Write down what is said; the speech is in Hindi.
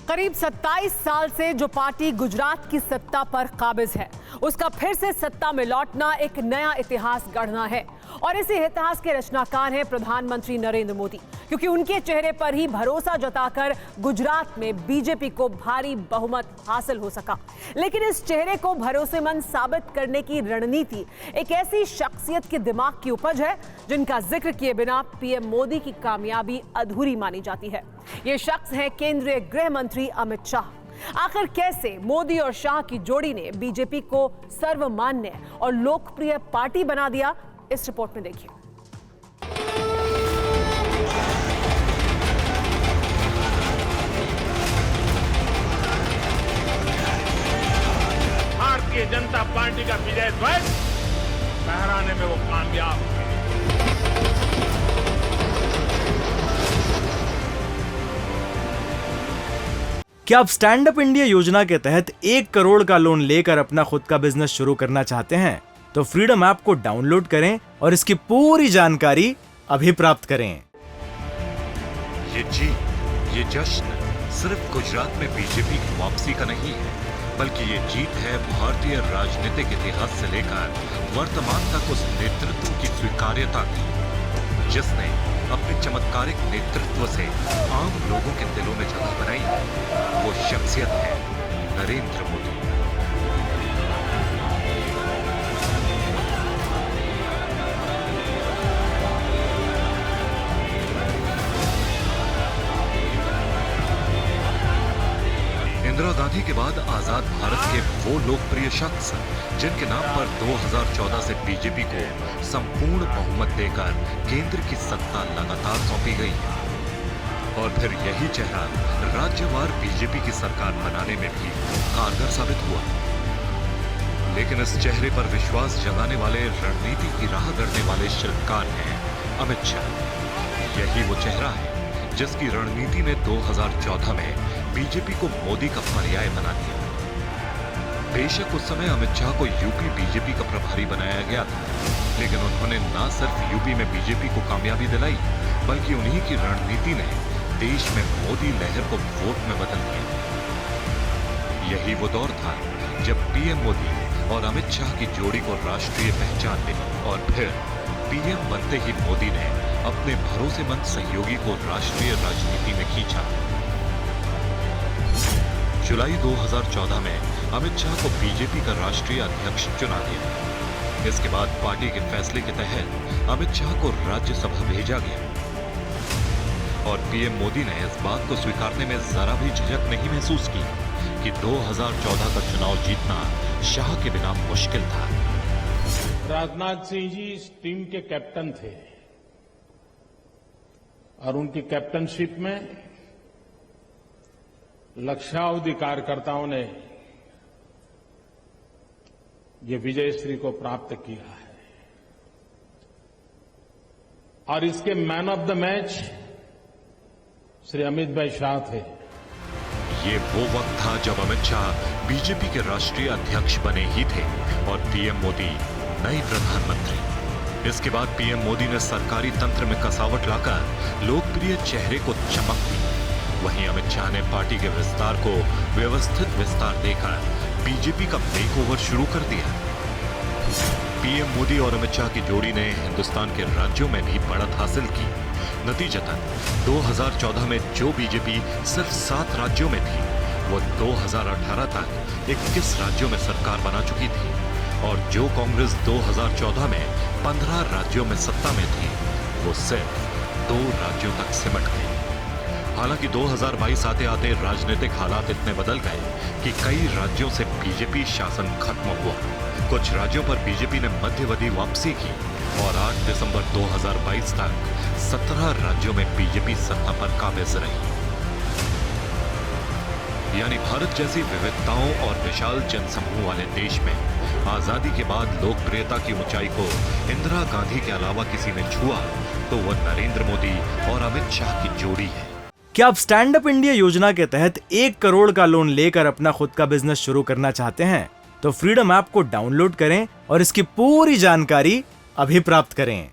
करीब 27 साल से जो पार्टी गुजरात की सत्ता पर काबिज है, उसका फिर से सत्ता में लौटना एक नया इतिहास गढ़ना है। और इसी इतिहास के रचनाकार हैं प्रधानमंत्री नरेंद्र मोदी, क्योंकि उनके चेहरे पर ही भरोसा जताकर गुजरात में बीजेपी को भारी बहुमत हासिल हो सका। लेकिन इस चेहरे को भरोसेमंद साबित करने की रणनीति एक ऐसी शख्सियत के दिमाग की उपज है जिनका जिक्र किए बिना पीएम मोदी की कामयाबी अधूरी मानी जाती है। ये शख्स है केंद्रीय गृह मंत्री अमित शाह। आखिर कैसे मोदी और शाह की जोड़ी ने बीजेपी को सर्वमान्य और लोकप्रिय पार्टी बना दिया, इस रिपोर्ट में देखिए। भारतीय जनता पार्टी का विजय ध्वज फहराने में वो कामयाब है। क्या आप स्टैंड अप इंडिया योजना के तहत 1 करोड़ का लोन लेकर अपना खुद का बिजनेस शुरू करना चाहते हैं? तो फ्रीडम ऐप को डाउनलोड करें और इसकी पूरी जानकारी अभी प्राप्त करें। ये जीत, ये जश्न सिर्फ गुजरात में बीजेपी की वापसी का नहीं है, बल्कि ये जीत है भारतीय राजनीतिक इतिहास से लेकर वर्तमान तक उस नेतृत्व की स्वीकार्यता की, जिसने अपने चमत्कारिक नेतृत्व से आम लोगों के दिलों में जगह बनाई। वो शख्सियत है नरेंद्र मोदी। इंदिरा गांधी के बाद आजाद भारत के वो लोकप्रिय शख्स जिनके नाम पर 2014 से बीजेपी को संपूर्ण बहुमत देकर केंद्र की सत्ता लगातार सौंपी गई है। और फिर यही चेहरा राज्यवार बीजेपी की सरकार बनाने में भी कारगर साबित हुआ। लेकिन इस चेहरे पर विश्वास जगाने वाले, रणनीति की राह गढ़ने वाले शिल्पकार हैं अमित शाह। यही वो चेहरा है जिसकी रणनीति ने 2014 में बीजेपी को मोदी का पर्याय बना दिया। बेशक उस समय अमित शाह को यूपी बीजेपी का प्रभारी बनाया गया था, लेकिन उन्होंने न सिर्फ यूपी में बीजेपी को कामयाबी दिलाई, बल्कि उन्हीं की रणनीति ने देश में मोदी लहर को वोट में बदल दिया। यही वो दौर था जब पीएम मोदी और अमित शाह की जोड़ी को राष्ट्रीय पहचान मिली, और फिर पीएम बनते ही मोदी ने अपने भरोसेमंद सहयोगी को राष्ट्रीय राजनीति में खींचा। जुलाई 2014 में अमित शाह को बीजेपी का राष्ट्रीय अध्यक्ष चुना गया। इसके बाद पार्टी के फैसले के तहत अमित शाह को राज्यसभा भेजा गया, और पीएम मोदी ने इस बात को स्वीकारने में जरा भी झिझक नहीं महसूस की कि 2014 का चुनाव जीतना शाह के बिना मुश्किल था। राजनाथ सिंह जी इस टीम के कैप्टन थे, और उनकी कैप्टनशिप में लक्षावधि कार्यकर्ताओं ने ये विजयश्री को प्राप्त किया है। और इसके man of the match Shri Amit भाई शाह थे। ये वो वक्त था जब अमित शाह बीजेपी के राष्ट्रीय अध्यक्ष बने ही थे और पीएम मोदी नए प्रधानमंत्री। इसके बाद पीएम मोदी ने सरकारी तंत्र में कसावट लाकर लोकप्रिय चेहरे को चमक दी। वहीं अमित शाह ने पार्टी के विस्तार को व्यवस्थित विस्तार देकर बीजेपी का मेकओवर शुरू कर दिया। पीएम मोदी और अमित शाह की जोड़ी ने हिंदुस्तान के राज्यों में भी बढ़त हासिल की। नतीजतन 2014 में जो बीजेपी सिर्फ 7 राज्यों में थी, वो 2018 तक 21 राज्यों में सरकार बना चुकी थी, और जो कांग्रेस 2014 में 15 राज्यों में सत्ता में थी, वो सिर्फ 2 राज्यों तक सिमट गई। हालांकि 2022 आते आते राजनीतिक हालात इतने बदल गए कि कई राज्यों से बीजेपी शासन खत्म हुआ। कुछ राज्यों पर बीजेपी ने मध्यवधि वापसी की, और 8 दिसंबर 2022 तक 17 राज्यों में बीजेपी सत्ता पर काबिज रही। यानी भारत जैसी विविधताओं और विशाल जनसमूह वाले देश में आजादी के बाद लोकप्रियता की ऊंचाई को इंदिरा गांधी के अलावा किसी ने छुआ तो वह नरेंद्र मोदी और अमित शाह की जोड़ी है। क्या आप स्टैंड अप इंडिया योजना के तहत 1 करोड़ का लोन लेकर अपना खुद का बिजनेस शुरू करना चाहते हैं? तो फ्रीडम ऐप को डाउनलोड करें और इसकी पूरी जानकारी अभी प्राप्त करें।